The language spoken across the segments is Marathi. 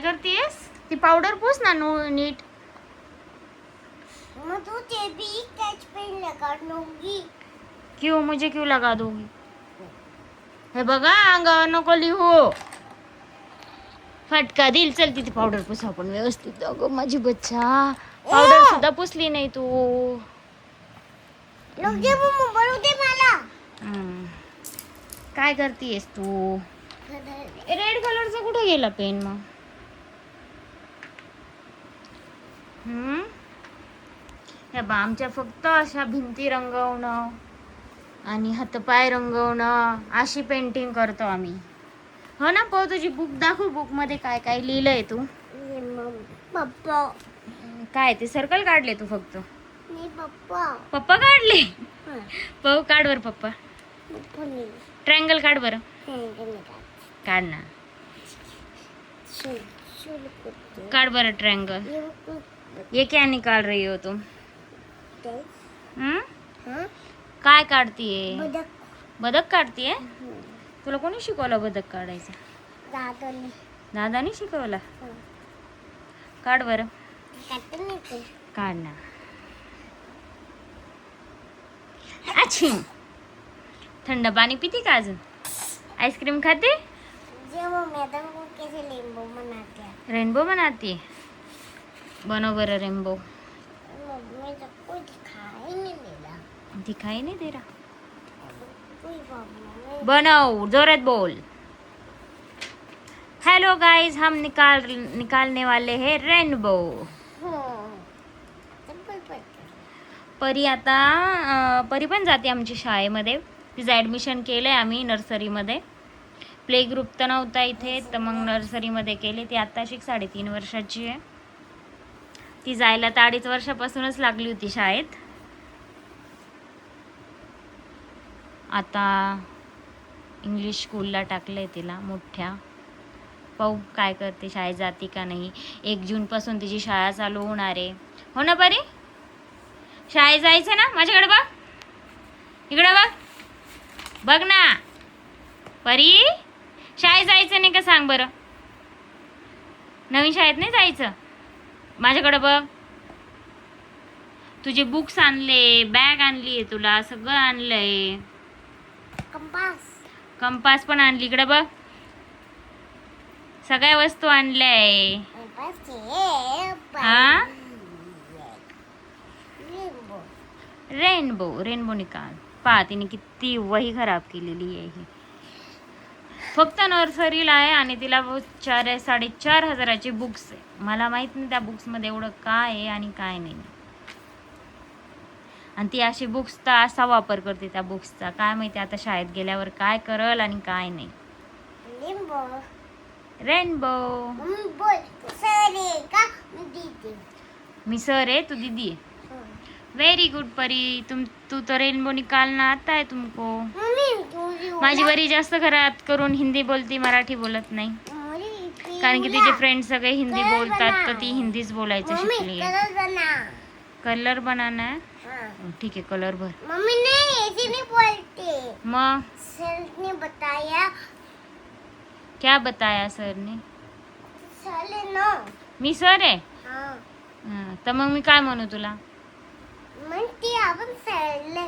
करतीयस? ती पावडर पूस ना नीट. मैं तो भी स्केच पेन लगा दूंगी. क्यों? मुझे क्यों लगा दोगी? हे बघा अंगावर नको लिहू. फटका दिल. चल तिथे पावडर पुस आपण व्यवस्थित. अगं माझी बच्चा पावडर सुद्धा पुसली नाही तू. बोलू दे मला. काय करतीयस तू? रेड कलरचा कुठे गेला पेन मग? हे बा आमच्या फक्त अशा भिंती रंगवणं आणि हातपाय रंगवणं अशी पेंटिंग करतो आम्ही. हो ना. पाहू तुझी बुक दाखव. बुक मध्ये काय काय लिहिलंय तू? पप्पा. काय ते सर्कल काढले तू फक्त? नाही पप्पा. पप्पा काढले. पाहू काढ बर पप्पा. ट्रायंगल काढ बरं. काढ ना. काढ बरं ट्रायंगल. ये क्या निकाल रही हो तुम? काय काढतीये? बदक काढतीये? तुला कोणी शिकवलं बदक काढायचं? दादानी शिकवला. काढ बरं. काढ ना. अच्छी. थंड पाणी पिती का अजून? आईस्क्रीम खाते? रेनबो बनाती है. बनो बरं रेनबो. दिखाई नहीं दे रहा. बनाओ. जोरात बोल. हेलो गाइस, हम निकालने वाले हैं रेनबो. परी आता परी पण जाते आमची शाळेमध्ये. तिचं ॲडमिशन केलंय आम्ही नर्सरीमध्ये. प्ले ग्रुप तर नव्हता इथे, तर मग नर्सरीमध्ये केले. ती आत्ताशी 3.5 वर्षाची आहे. ती जायला तर 2.5 वर्षापासूनच लागली होती शाळेत. आता इंग्लिश स्कूलला टाकलंय तिला मोठ्या. पाहू काय करते, शाळेत जाते का नाही. 1 जूनपासून तिची शाळा चालू होणार आहे. हो ना परी? शाळेत जायचं ना. माझ्याकडे बघ. इकडे बघ. बघ ना परी. शाळेत जायचं नाही का सांग बरं? नवीन शाळेत नाही जायचं. माझ्याकडे बघ. तुझे बुक्स आणले, बॅग आणली आहे तुला, सगळं आणलंय. कंपास पण आणली. इकडे बघ. सगळ्या वस्तू आणल्याय. हा. रेनबो निकाल. पहा तिने किती वही खराब केलेली आहे ही. फक्त नर्सरीला आहे आणि तिला 4-4.5 हजाराचे बुक्स आहे. मला माहित नाही त्या बुक्समध्ये एवढं काय आहे आणि काय नाही. आणि ती अशी बुक्सचा असा वापर करते त्या बुक्सचा. काय माहिती आता शाळेत गेल्यावर काय करल आणि काय नाही. रेनबो. मी सर आहे, तू दीदी आहे. वेरी गुड परी. तू तो रेनबो निकालना आता है तुमको. माझी बरी जास्त घरात करून हिंदी बोलती, मराठी बोलत नाही. कारण की तिचे फ्रेंड सगळे हिंदी बोलतात, तर ती हिंदीच बोलायचं शिकली. कलर बनाना है. ठीक है कलर भर. मम्मी नहीं ऐसे नहीं बोलते. मग सर ने बताया. क्या बताया सर ने? सर ना. मी सर आहे. हाँ. तर मग मी काय म्हणू तुला? म्हणते आपण सरले.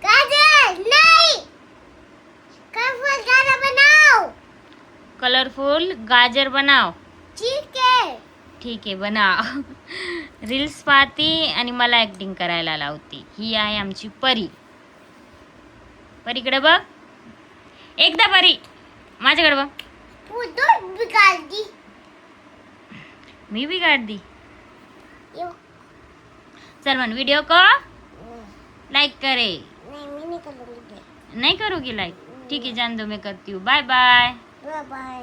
गाजर नहीं. कलरफुल गाजर बनाओ. कलरफुल गाजर बनाव. ठीक है. ठीक आहे बना. रील्स पाहती आणि मला ॲक्टिंग करायला लावती. ही आहे आमची परी. परीकडे बघ. एकदा परी माझ्याकडे बघ. बिगाड़ दी. मी बिगाड़ दी. चल मन वीडियो को लाइक करे. नहीं मैं नहीं करूँगी. नहीं करोगी लाइक? ठीक है जान दो, मैं करती हूँ. Bye bye. Bye bye.